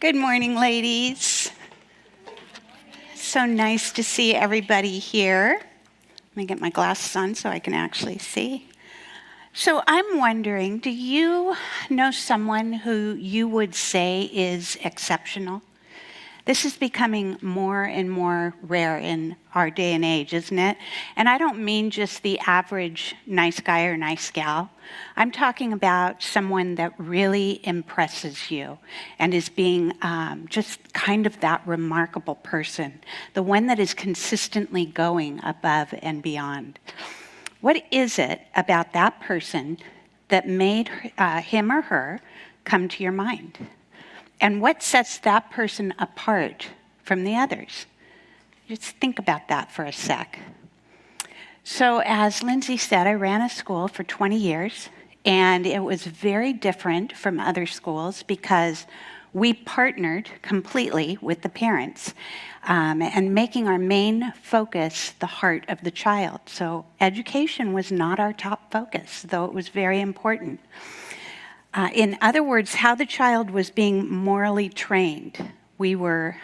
Good morning, ladies. So nice to see everybody here. Let me get my glasses on so I can actually see. So I'm wondering, do you know someone who you would say is exceptional? This is becoming more and more rare in our day and age, isn't it? And I don't mean just the average nice guy or nice gal. I'm talking about someone that really impresses you and is being just kind of that remarkable person, the one that is consistently going above and beyond. What is it about that person that made him or her come to your mind? And what sets that person apart from the others? Just think about that for a sec. So as Lindsay said, I ran a school for 20 years, and it was very different from other schools because we partnered completely with the parents and making our main focus the heart of the child. So education was not our top focus, though it was very important. In other words, how the child was being morally trained. We were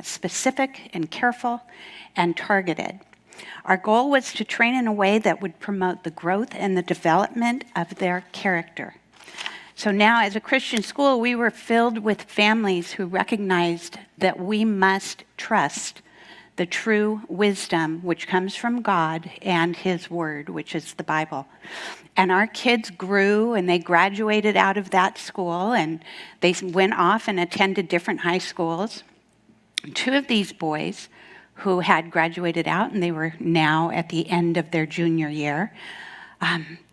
specific and careful and targeted. Our goal was to train in a way that would promote the growth and the development of their character. So now, as a Christian school, we were filled with families who recognized that we must trust the true wisdom which comes from God and His Word, which is the Bible. And our kids grew and they graduated out of that school and they went off and attended different high schools. Two of these boys who had graduated out and they were now at the end of their junior year,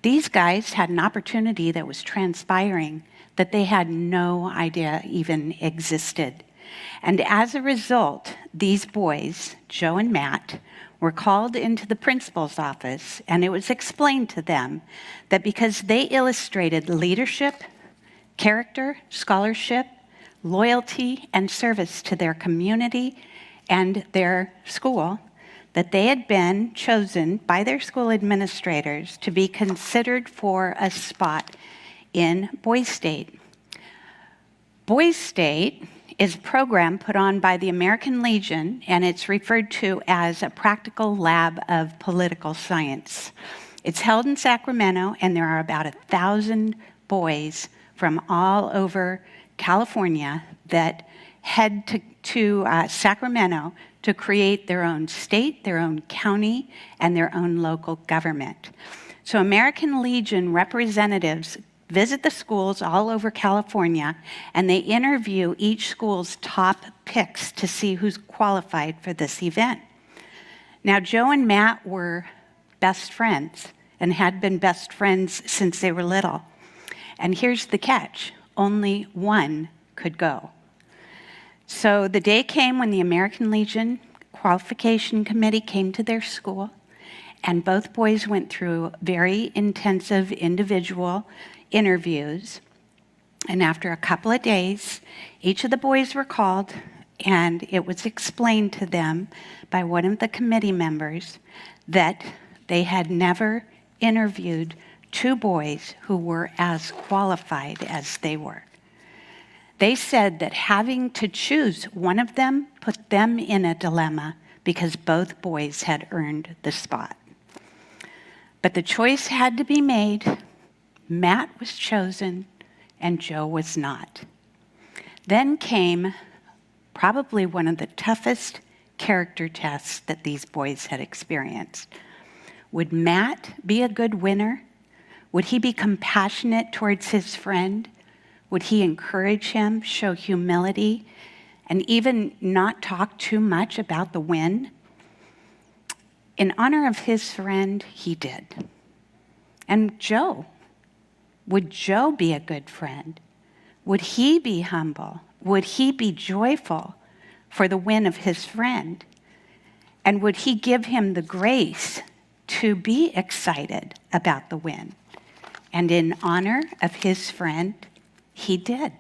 these guys had an opportunity that was transpiring that they had no idea even existed. And as a result, these boys, Joe and Matt, were called into the principal's office, and it was explained to them that because they illustrated leadership, character, scholarship, loyalty, and service to their community and their school, that they had been chosen by their school administrators to be considered for a spot in Boys State. Boys State is a program put on by the American Legion, and it's referred to as a practical lab of political science. It's held in Sacramento, and there are about 1,000 boys from all over California that head to Sacramento to create their own state, their own county, and their own local government. So American Legion representatives visit the schools all over California, and they interview each school's top picks to see who's qualified for this event. Now, Joe and Matt were best friends and had been best friends since they were little. And here's the catch: only one could go. So the day came when the American Legion Qualification Committee came to their school, and both boys went through very intensive individual interviews. And after a couple of days, each of the boys were called, and it was explained to them by one of the committee members that they had never interviewed two boys who were as qualified as they were. They said that having to choose one of them put them in a dilemma because both boys had earned the spot. But the choice had to be made. Matt was chosen, and Joe was not. Then came probably one of the toughest character tests that these boys had experienced. Would Matt be a good winner? Would he be compassionate towards his friend? Would he encourage him, show humility, and even not talk too much about the win? In honor of his friend, he did. And Joe, would Joe be a good friend? Would he be humble? Would he be joyful for the win of his friend? And would he give him the grace to be excited about the win? And in honor of his friend, he did.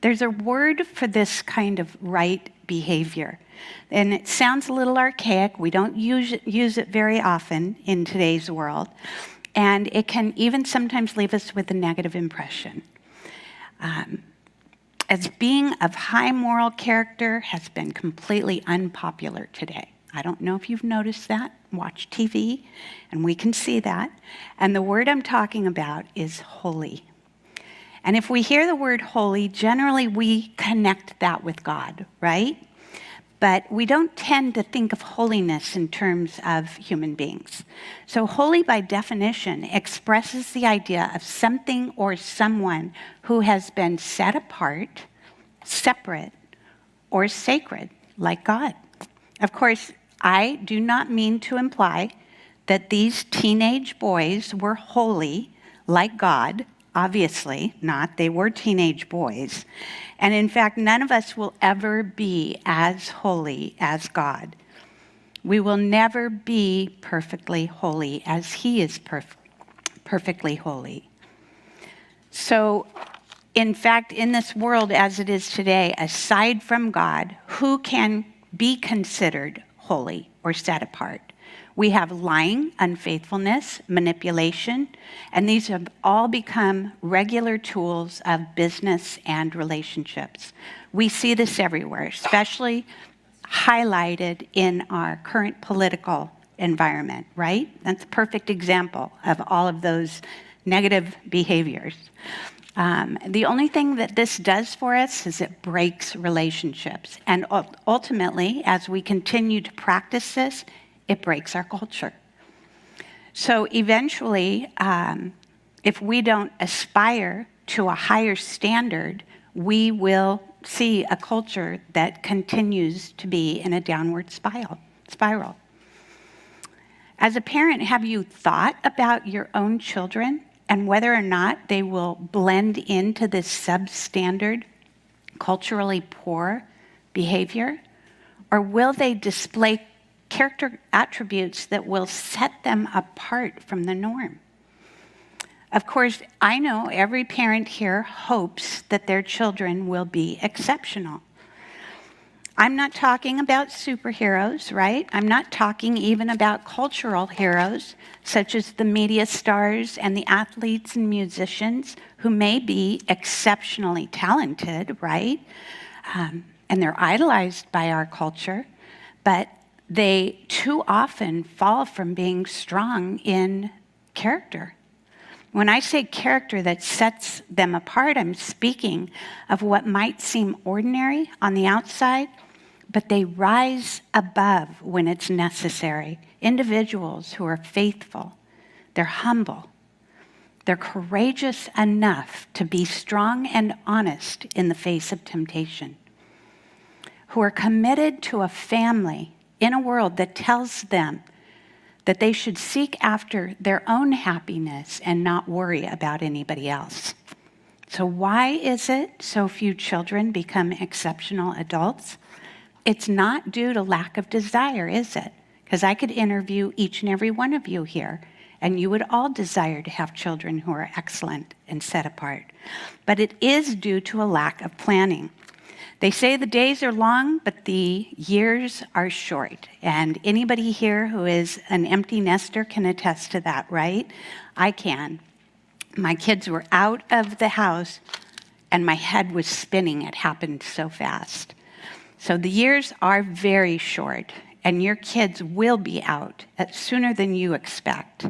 There's a word for this kind of right behavior. And it sounds a little archaic. We don't use it very often in today's world. And it can even sometimes leave us with a negative impression. as being of high moral character has been completely unpopular today. I don't know if you've noticed that. Watch TV, and we can see that. And the word I'm talking about is holy. And if we hear the word holy, generally we connect that with God, right? But we don't tend to think of holiness in terms of human beings. So holy by definition expresses the idea of something or someone who has been set apart, separate, or sacred, like God. Of course, I do not mean to imply that these teenage boys were holy like God. Obviously not. They were teenage boys. And in fact, none of us will ever be as holy as God. We will never be perfectly holy as He is perfectly holy. So, in fact, in this world as it is today, aside from God, who can be considered holy or set apart? We have lying, unfaithfulness, manipulation, and these have all become regular tools of business and relationships. We see this everywhere, especially highlighted in our current political environment, right? That's a perfect example of all of those negative behaviors. The only thing that this does for us is it breaks relationships. And ultimately, as we continue to practice this, it breaks our culture. So eventually, if we don't aspire to a higher standard, we will see a culture that continues to be in a downward spiral. As a parent, have you thought about your own children and whether or not they will blend into this substandard, culturally poor behavior? Or will they display character attributes that will set them apart from the norm? Of course, I know every parent here hopes that their children will be exceptional. I'm not talking about superheroes, right? I'm not talking even about cultural heroes, such as the media stars and the athletes and musicians who may be exceptionally talented, right? And they're idolized by our culture, but they too often fall from being strong in character. When I say character that sets them apart, I'm speaking of what might seem ordinary on the outside, but they rise above when it's necessary. Individuals who are faithful, they're humble, they're courageous enough to be strong and honest in the face of temptation, who are committed to a family in a world that tells them that they should seek after their own happiness and not worry about anybody else. So why is it so few children become exceptional adults? It's not due to lack of desire, is it? Because I could interview each and every one of you here, and you would all desire to have children who are excellent and set apart. But it is due to a lack of planning. They say the days are long, but the years are short. And anybody here who is an empty nester can attest to that, right? I can. My kids were out of the house, and my head was spinning. It happened so fast. So the years are very short, and your kids will be out sooner than you expect.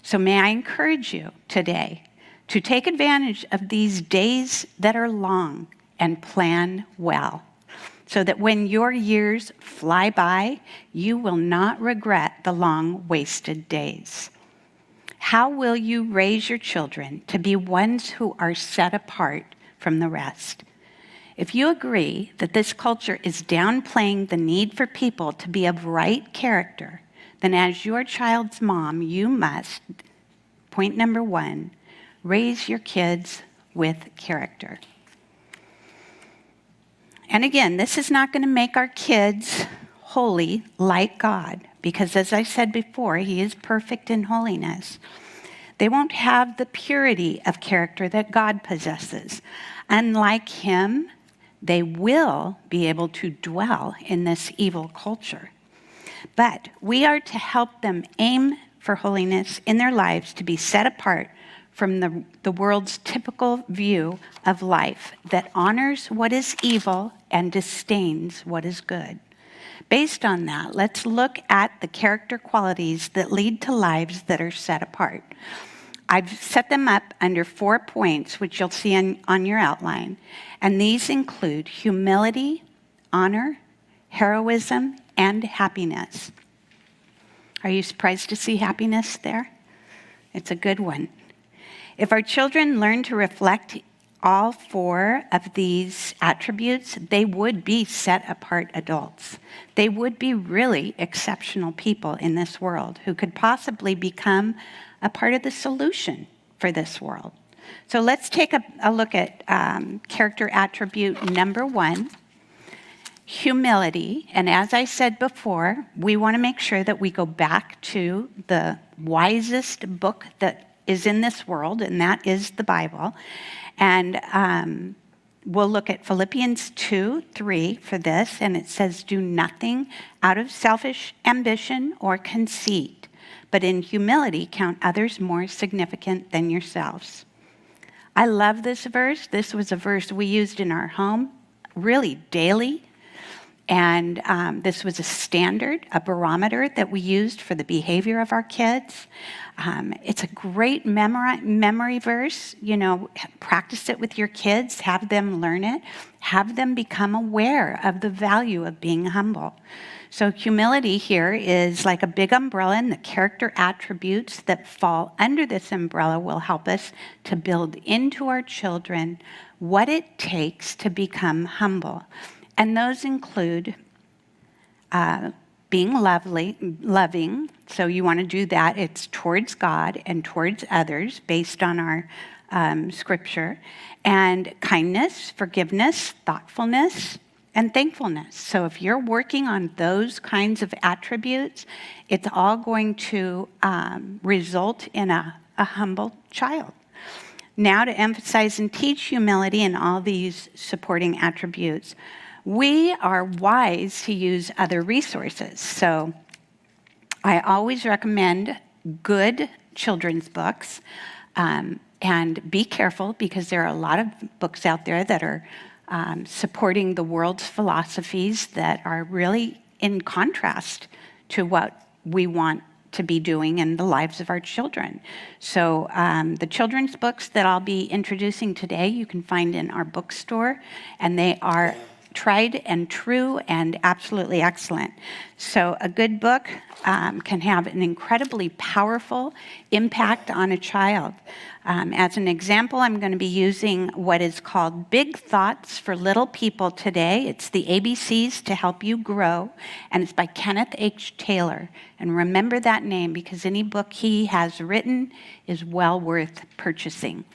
So may I encourage you today to take advantage of these days that are long and plan well, so that when your years fly by, you will not regret the long wasted days. How will you raise your children to be ones who are set apart from the rest? If you agree that this culture is downplaying the need for people to be of right character, then as your child's mom, you must, point number one, raise your kids with character. And again, this is not going to make our kids holy like God, because as I said before, He is perfect in holiness. They won't have the purity of character that God possesses. Unlike Him, they will be able to dwell in this evil culture. But we are to help them aim for holiness in their lives, to be set apart from the world's typical view of life that honors what is evil and disdains what is good. Based on that, let's look at the character qualities that lead to lives that are set apart. I've set them up under 4 points, which you'll see on your outline, and these include humility, honor, heroism, and happiness. Are you surprised to see happiness there? It's a good one. If our children learn to reflect all 4 of these attributes, they would be set-apart adults. They would be really exceptional people in this world who could possibly become a part of the solution for this world. So let's take a look at character attribute number 1, humility. And as I said before, we want to make sure that we go back to the wisest book that is in this world, and that is the Bible. And we'll look at Philippians 2:3 for this, and it says, "Do nothing out of selfish ambition or conceit, but in humility count others more significant than yourselves." I love this verse. This was a verse we used in our home really daily. And this was a standard, a barometer that we used for the behavior of our kids. It's a great memory verse. You know, practice it with your kids, have them learn it, have them become aware of the value of being humble. So humility here is like a big umbrella, and the character attributes that fall under this umbrella will help us to build into our children what it takes to become humble. And those include being loving. So you want to do that. It's towards God and towards others based on our scripture. And kindness, forgiveness, thoughtfulness, and thankfulness. So if you're working on those kinds of attributes, it's all going to result in a humble child. Now, to emphasize and teach humility and all these supporting attributes, we are wise to use other resources. So I always recommend good children's books, and be careful because there are a lot of books out there that are supporting the world's philosophies that are really in contrast to what we want to be doing in the lives of our children. So the children's books that I'll be introducing today, you can find in our bookstore, and they are tried and true and absolutely excellent. So a good book can have an incredibly powerful impact on a child. As an example, I'm going to be using what is called Big Thoughts for Little People today. It's the ABCs to Help You Grow, and it's by Kenneth H. Taylor. And remember that name because any book he has written is well worth purchasing.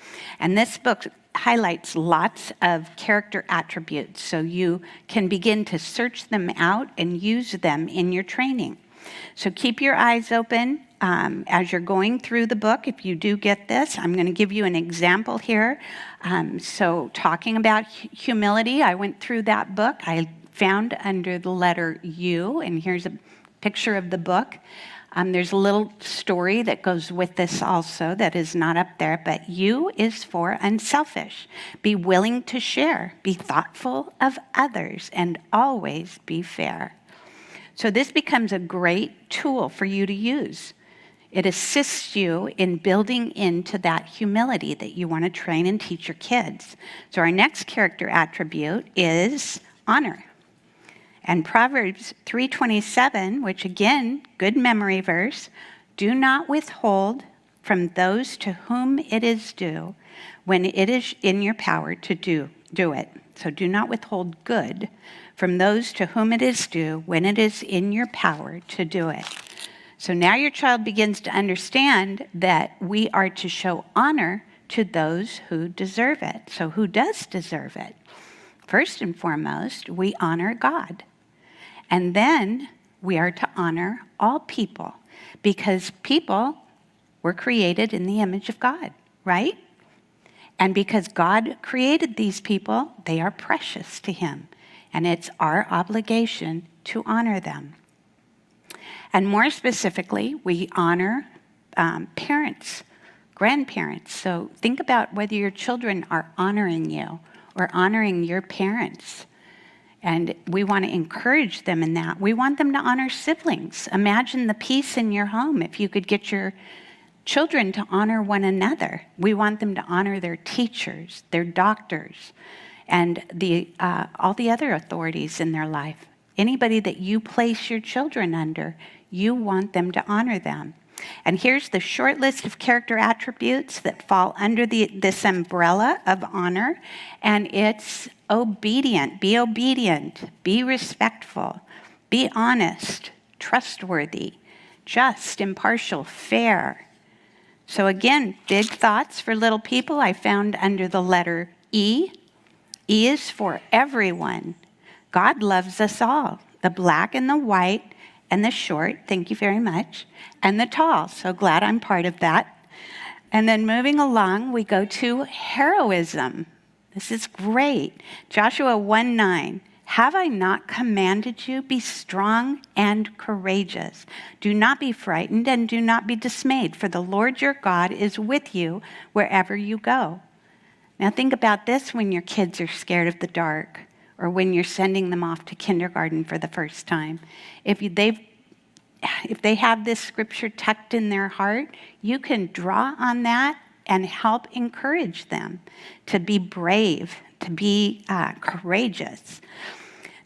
And this book highlights lots of character attributes, so you can begin to search them out and use them in your training. So keep your eyes open as you're going through the book. If you do get this, I'm going to give you an example here. So talking about humility, I went through that book. I found under the letter U, and here's a picture of the book. There's a little story that goes with this also that is not up there, but U is for unselfish. Be willing to share, be thoughtful of others, and always be fair. So this becomes a great tool for you to use. It assists you in building into that humility that you want to train and teach your kids. So our next character attribute is honor. And Proverbs 3:27, which again, good memory verse, do not withhold from those to whom it is due when it is in your power to do it. So do not withhold good from those to whom it is due when it is in your power to do it. So now your child begins to understand that we are to show honor to those who deserve it. So who does deserve it? First and foremost, we honor God. And then we are to honor all people because people were created in the image of God, right? And because God created these people, they are precious to him. And it's our obligation to honor them. And more specifically, we honor parents, grandparents. So think about whether your children are honoring you or honoring your parents. And we want to encourage them in that. We want them to honor siblings. Imagine the peace in your home if you could get your children to honor one another. We want them to honor their teachers, their doctors, and all the other authorities in their life. Anybody that you place your children under, you want them to honor them. And here's the short list of character attributes that fall under this umbrella of honor. And it's obedient, be respectful, be honest, trustworthy, just, impartial, fair. So again, big thoughts for little people I found under the letter E. E is for everyone. God loves us all, the black and the white, and the short, thank you very much, and the tall. So glad I'm part of that. And then moving along, we go to heroism. This is great. Joshua 1:9. Have I not commanded you? Be strong and courageous. Do not be frightened and do not be dismayed, for the Lord your God is with you wherever you go. Now think about this when your kids are scared of the dark, or when you're sending them off to kindergarten for the first time. If they have this scripture tucked in their heart, you can draw on that and help encourage them to be brave, to be courageous.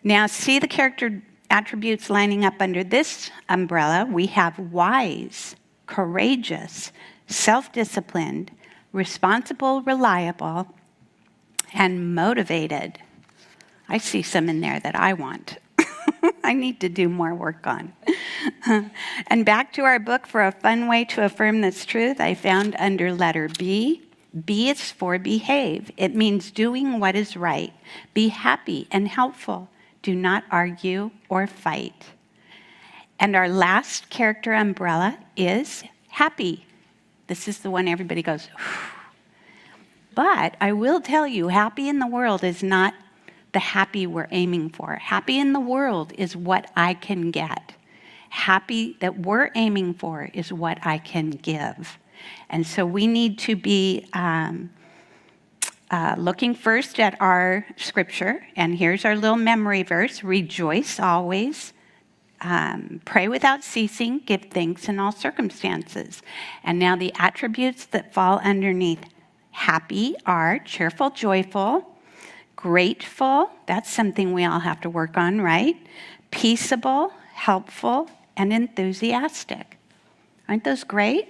Now, see the character attributes lining up under this umbrella. We have wise, courageous, self-disciplined, responsible, reliable, and motivated. I see some in there that I want. I need to do more work on. And back to our book for a fun way to affirm this truth, I found under letter B. B is for behave. It means doing what is right. Be happy and helpful. Do not argue or fight. And our last character umbrella is happy. This is the one everybody goes, whew. But I will tell you, happy in the world is not the happy we're aiming for. Happy in the world is what I can get. Happy that we're aiming for is what I can give. And so we need to be looking first at our scripture. And here's our little memory verse. Rejoice always. Pray without ceasing. Give thanks in all circumstances. And now the attributes that fall underneath happy are cheerful, joyful, grateful, that's something we all have to work on, right? Peaceable, helpful, and enthusiastic. Aren't those great?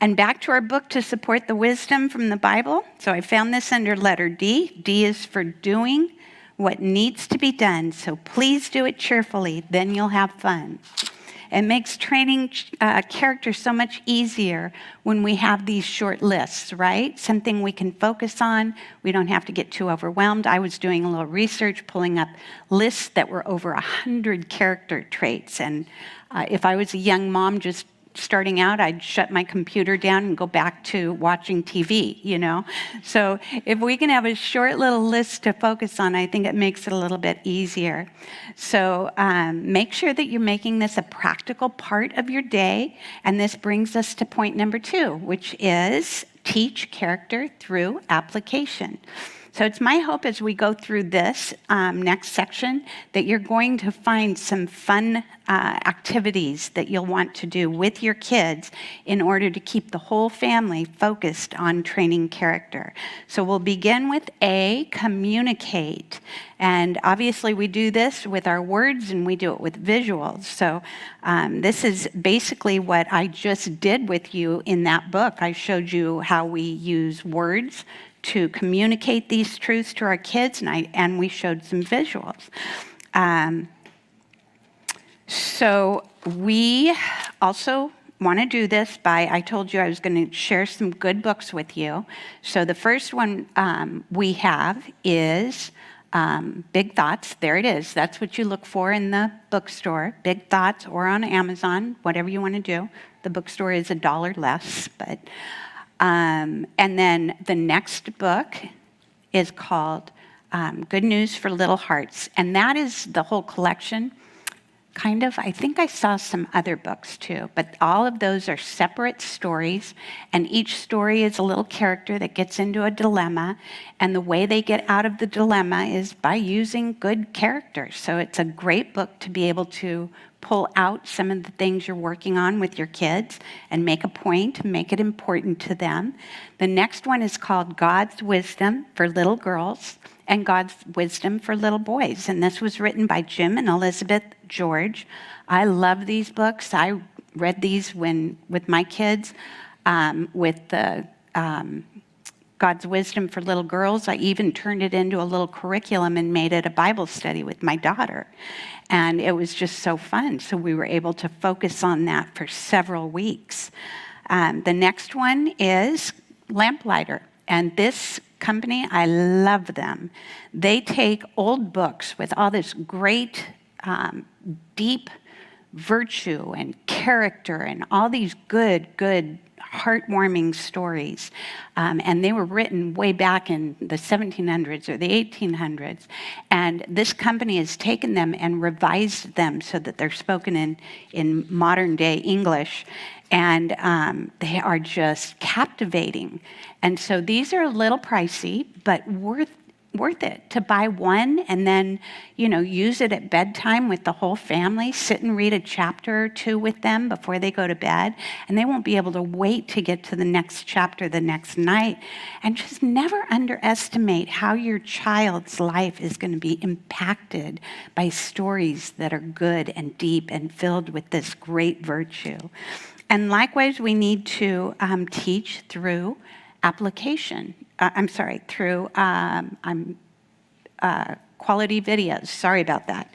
And back to our book to support the wisdom from the Bible. So I found this under letter D. D is for doing what needs to be done. So please do it cheerfully, then you'll have fun. It makes training character so much easier when we have these short lists, right? Something we can focus on. We don't have to get too overwhelmed. I was doing a little research, pulling up lists that were over 100 character traits. And if I was a young mom just starting out, I'd shut my computer down and go back to watching TV, you know? So if we can have a short little list to focus on, I think it makes it a little bit easier. So make sure that you're making this a practical part of your day. And this brings us to point number 2, which is teach character through application. So it's my hope as we go through this next section that you're going to find some fun activities that you'll want to do with your kids in order to keep the whole family focused on training character. So we'll begin with A, communicate. And obviously we do this with our words and we do it with visuals. So this is basically what I just did with you in that book. I showed you how we use words to communicate these truths to our kids, and we showed some visuals. So we also want to do this by, I told you I was going to share some good books with you. So the first one we have is Big Thoughts. There it is. That's what you look for in the bookstore, Big Thoughts, or on Amazon, whatever you want to do. The bookstore is $1 less, but... and then the next book is called Good News for Little Hearts. And that is the whole collection. kind of. I think I saw some other books too, but all of those are separate stories, and each story is a little character that gets into a dilemma, and the way they get out of the dilemma is by using good characters. So it's a great book to be able to pull out some of the things you're working on with your kids and make a point, make it important to them. The next one is called God's Wisdom for Little Girls and God's Wisdom for Little Boys. And this was written by Jim and Elizabeth George. I love these books. I read these with my kids, with the God's Wisdom for Little Girls. I even turned it into a little curriculum and made it a Bible study with my daughter. And it was just so fun. So we were able to focus on that for several weeks. The next one is Lamplighter. And this company, I love them. They take old books with all this great, deep virtue and character and all these good, heartwarming stories. And they were written way back in the 1700s or the 1800s. And this company has taken them and revised them so that they're spoken in modern day English. And they are just captivating. And so these are a little pricey, but worth it to buy one and then, use it at bedtime with the whole family, sit and read a chapter or two with them before they go to bed, and they won't be able to wait to get to the next chapter the next night. And just never underestimate how your child's life is going to be impacted by stories that are good and deep and filled with this great virtue. And likewise, we need to teach through application. Through quality videos. Sorry about that.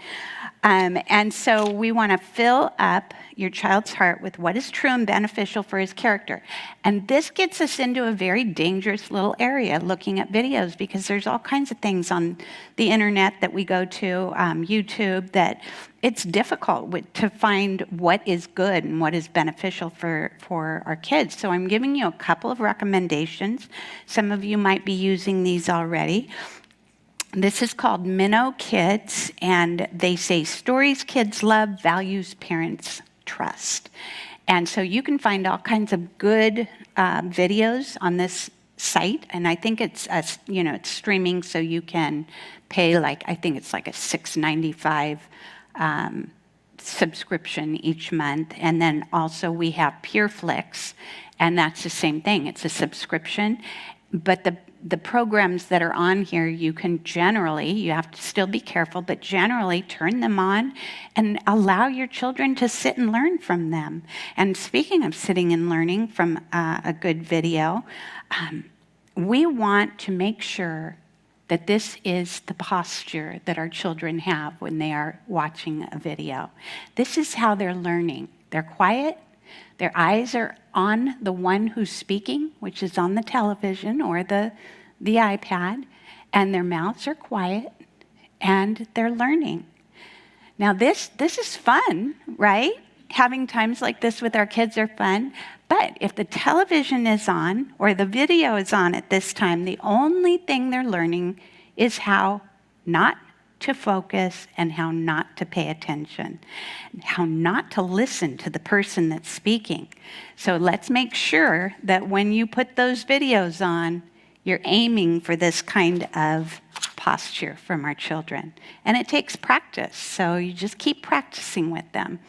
And so we want to fill up your child's heart with what is true and beneficial for his character. And this gets us into a very dangerous little area looking at videos, because there's all kinds of things on the internet that we go to, YouTube, that it's difficult to find what is good and what is beneficial for our kids. So I'm giving you a couple of recommendations. Some of you might be using these already. This is called Minnow Kids, and they say stories kids love, values parents trust. And so you can find all kinds of good videos on this site, and I think it's it's streaming, so you can pay I think it's like a $6.95 subscription each month. And then also we have PureFlix, and that's the same thing. It's a subscription, but the programs that are on here, you can generally, you have to still be careful, but generally turn them on and allow your children to sit and learn from them. And speaking of sitting and learning from a good video, we want to make sure that this is the posture that our children have when they are watching a video. This is how they're learning. They're quiet. Their eyes are on the one who's speaking, which is on the television or the iPad, and their mouths are quiet, and they're learning. Now, this is fun, right? Having times like this with our kids are fun, but if the television is on or the video is on at this time, the only thing they're learning is how not to focus and how not to pay attention, how not to listen to the person that's speaking. So let's make sure that when you put those videos on, you're aiming for this kind of posture from our children. And it takes practice, so you just keep practicing with them.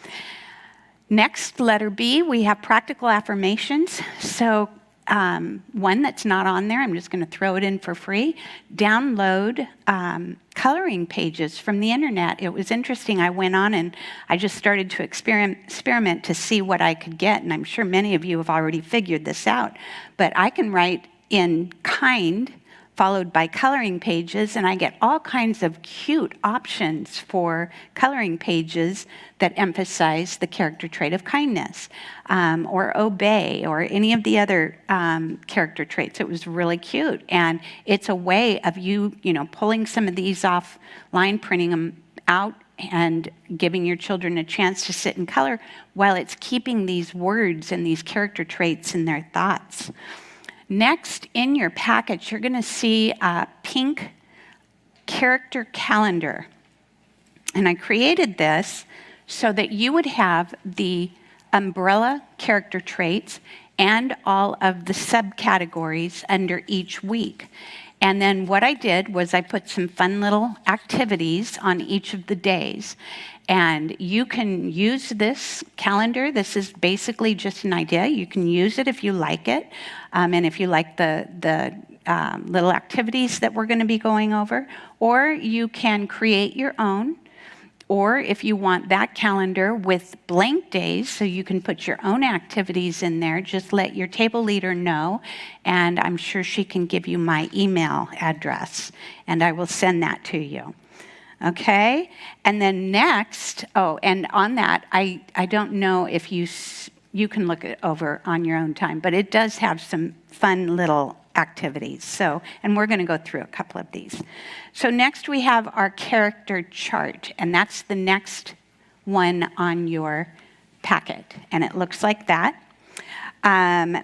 Next, letter B, we have practical affirmations. So one that's not on there, I'm just going to throw it in for free. Download coloring pages from the internet. It was interesting. I went on and I just started to experiment to see what I could get. And I'm sure many of you have already figured this out. But I can write in kind, followed by coloring pages, and I get all kinds of cute options for coloring pages that emphasize the character trait of kindness, or obey, or any of the other character traits. It was really cute, and it's a way of you pulling some of these offline, printing them out, and giving your children a chance to sit and color while it's keeping these words and these character traits in their thoughts. Next, in your package, you're going to see a pink character calendar. And I created this so that you would have the umbrella character traits and all of the subcategories under each week. And then what I did was I put some fun little activities on each of the days. And you can use this calendar. This is basically just an idea. You can use it if you like it. And if you like the little activities that we're going to be going over. Or you can create your own. Or if you want that calendar with blank days, so you can put your own activities in there, just let your table leader know, and I'm sure she can give you my email address, and I will send that to you. Okay? And then next, and on that, I don't know if you can look it over on your own time, but it does have some fun little activities. So, and we're going to go through a couple of these. So next we have our character chart, and that's the next one on your packet. And it looks like that.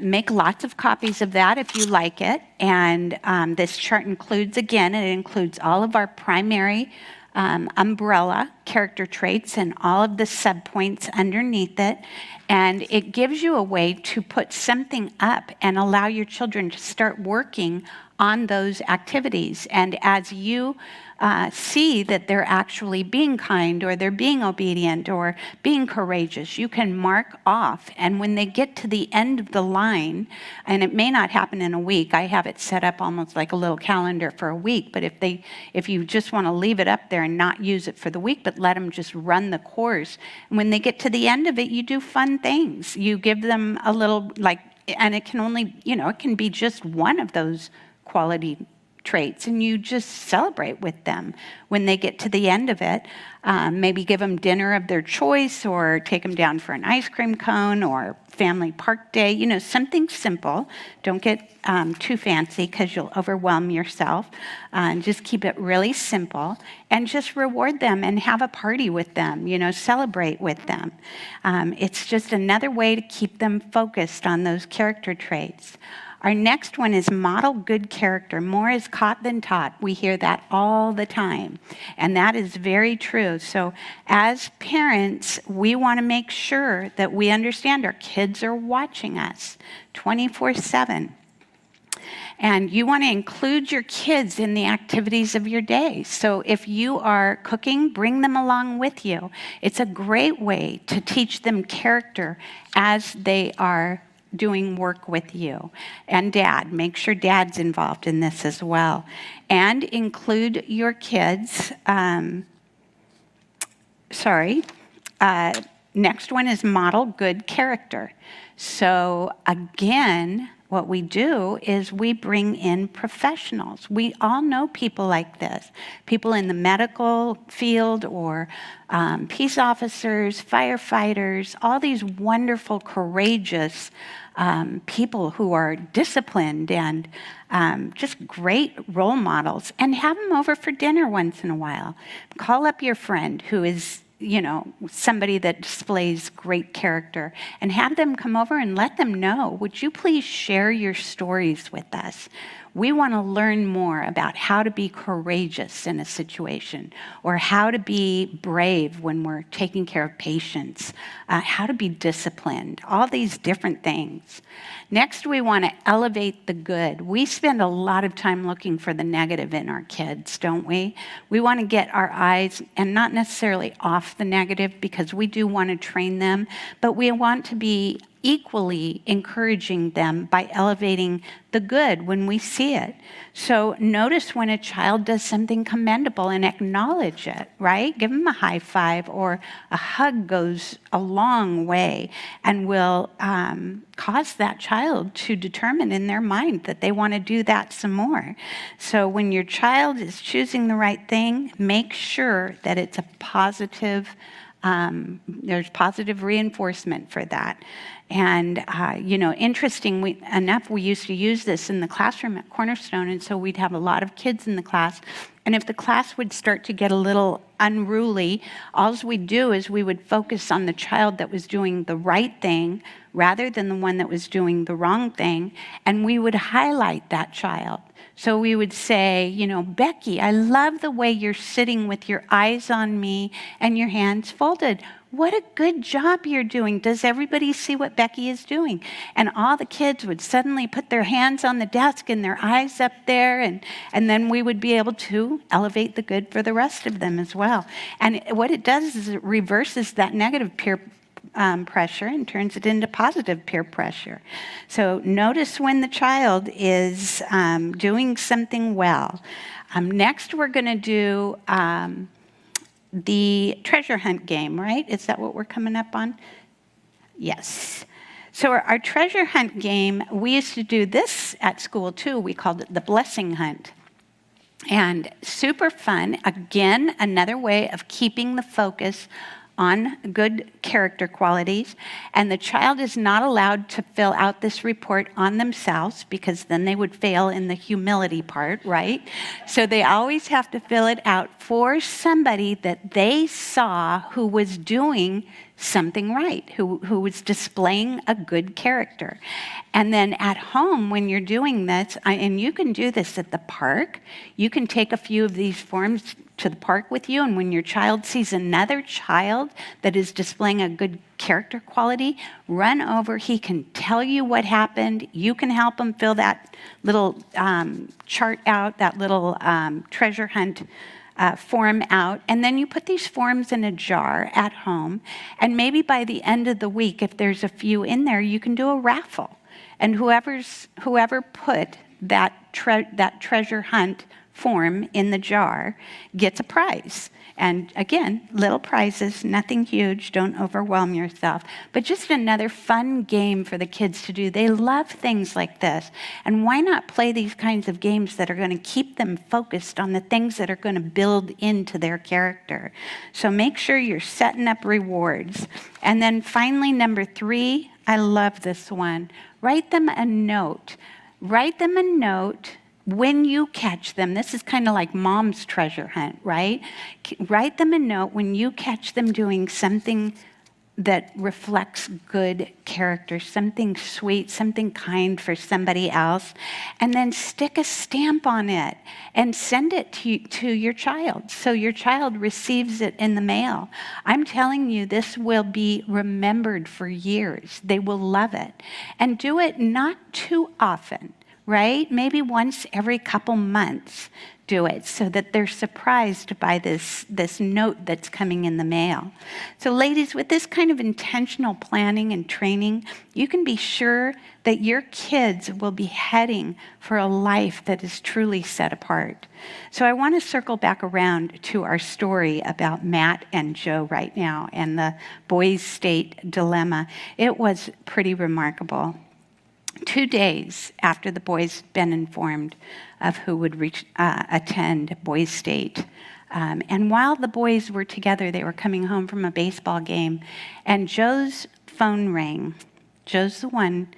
Make lots of copies of that if you like it. And this chart includes all of our primary umbrella character traits and all of the subpoints underneath it. And it gives you a way to put something up and allow your children to start working on those activities. And as you see that they're actually being kind or they're being obedient or being courageous, you can mark off. And when they get to the end of the line, and it may not happen in a week, I have it set up almost like a little calendar for a week, but if you just want to leave it up there and not use it for the week, but let them just run the course, and when they get to the end of it, you do fun things. You give them a little, and it can only, it can be just one of those quality traits, and you just celebrate with them when they get to the end of it. Maybe give them dinner of their choice, or take them down for an ice cream cone or family park day, something simple. Don't get too fancy because you'll overwhelm yourself. Just keep it really simple and just reward them and have a party with them, celebrate with them. It's just another way to keep them focused on those character traits. Our next one is model good character. More is caught than taught. We hear that all the time, and that is very true. So as parents, we want to make sure that we understand our kids are watching us 24/7. And you want to include your kids in the activities of your day. So if you are cooking, bring them along with you. It's a great way to teach them character as they are doing work with you. And dad, make sure dad's involved in this as well. And include your kids. Next one is model good character. So again, what we do is we bring in professionals. We all know people like this, people in the medical field or peace officers, firefighters, all these wonderful, courageous people who are disciplined and just great role models. And have them over for dinner once in a while. Call up your friend who is somebody that displays great character, and have them come over and let them know, would you please share your stories with us? We want to learn more about how to be courageous in a situation, or how to be brave when we're taking care of patients, how to be disciplined, all these different things. Next, we want to elevate the good. We spend a lot of time looking for the negative in our kids, don't we? We want to get our eyes, and not necessarily off the negative, because we do want to train them, but we want to be equally encouraging them by elevating the good when we see it. So notice when a child does something commendable and acknowledge it, right? Give them a high five, or a hug goes a long way and will cause that child to determine in their mind that they want to do that some more. So when your child is choosing the right thing, make sure that it's a positive, there's positive reinforcement for that. And, interestingly enough, we used to use this in the classroom at Cornerstone, and so we'd have a lot of kids in the class. And if the class would start to get a little unruly, all we'd do is we would focus on the child that was doing the right thing rather than the one that was doing the wrong thing, and we would highlight that child. So we would say, Becky, I love the way you're sitting with your eyes on me and your hands folded. What a good job you're doing. Does everybody see what Becky is doing? And all the kids would suddenly put their hands on the desk and their eyes up there, and then we would be able to elevate the good for the rest of them as well. And what it does is it reverses that negative peer pressure and turns it into positive peer pressure. So notice when the child is doing something well. Next, we're going to do the treasure hunt game, right? Is that what we're coming up on? Yes. So our treasure hunt game, we used to do this at school too. We called it the blessing hunt. And super fun. Again, another way of keeping the focus on good character qualities. And the child is not allowed to fill out this report on themselves, because then they would fail in the humility part, right? So they always have to fill it out for somebody that they saw who was doing something right, who was displaying a good character. And then at home, when you're doing this, and you can do this at the park, you can take a few of these forms to the park with you, and when your child sees another child that is displaying a good character quality, run over. He can tell you what happened. You can help him fill that little chart out, that little treasure hunt form out, and then you put these forms in a jar at home, and maybe by the end of the week, if there's a few in there, you can do a raffle, and whoever put that treasure hunt form in the jar gets a prize. And again, little prizes, nothing huge, don't overwhelm yourself, but just another fun game for the kids to do. They love things like this. And why not play these kinds of games that are going to keep them focused on the things that are going to build into their character? So make sure you're setting up rewards. And then finally, number 3, I love this one. Write them a note. Write them a note when you catch them. This is kind of like mom's treasure hunt, right? Write them a note when you catch them doing something that reflects good character, something sweet, something kind for somebody else, and then stick a stamp on it and send it to your child, so your child receives it in the mail. I'm telling you, this will be remembered for years. They will love it. And do it not too often, right? Maybe once every couple months, do it so that they're surprised by this note that's coming in the mail. So ladies, with this kind of intentional planning and training, you can be sure that your kids will be heading for a life that is truly set apart. So I want to circle back around to our story about Matt and Joe right now and the Boys State dilemma. It was pretty remarkable. 2 days after the boys had been informed of who would attend Boys State, and while the boys were together, they were coming home from a baseball game, and Joe's phone rang. Joe's the one,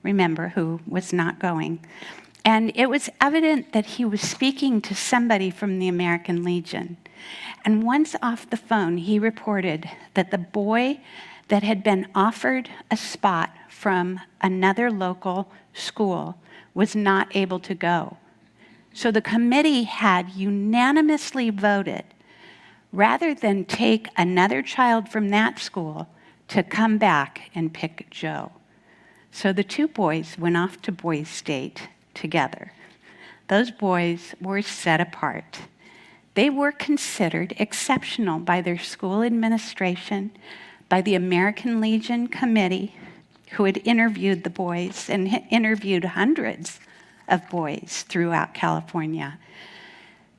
remember, who was not going. And it was evident that he was speaking to somebody from the American Legion. And once off the phone, he reported that the boy that had been offered a spot from another local school was not able to go. So the committee had unanimously voted, rather than take another child from that school, to come back and pick Joe. So the 2 boys went off to Boys State together. Those boys were set apart. They were considered exceptional by their school administration, by the American Legion committee, who had interviewed the boys and interviewed hundreds of boys throughout California.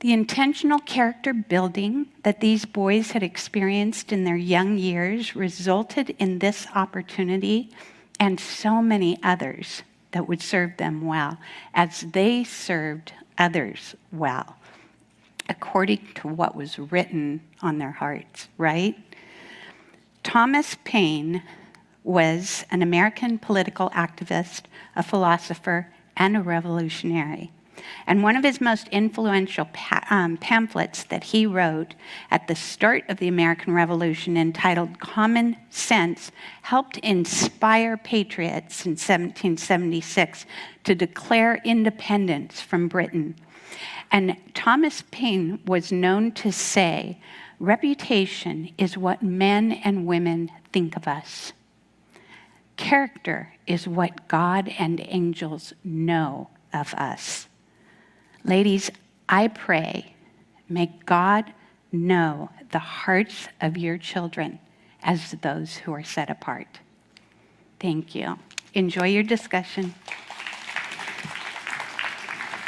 The intentional character building that these boys had experienced in their young years resulted in this opportunity and so many others that would serve them well as they served others well, according to what was written on their hearts, right? Thomas Paine was an American political activist, a philosopher, and a revolutionary. And one of his most influential pamphlets that he wrote at the start of the American Revolution, entitled Common Sense, helped inspire patriots in 1776 to declare independence from Britain. And Thomas Paine was known to say, "Reputation is what men and women think of us. Character is what God and angels know of us." Ladies, I pray, may God know the hearts of your children as those who are set apart. Thank you. Enjoy your discussion.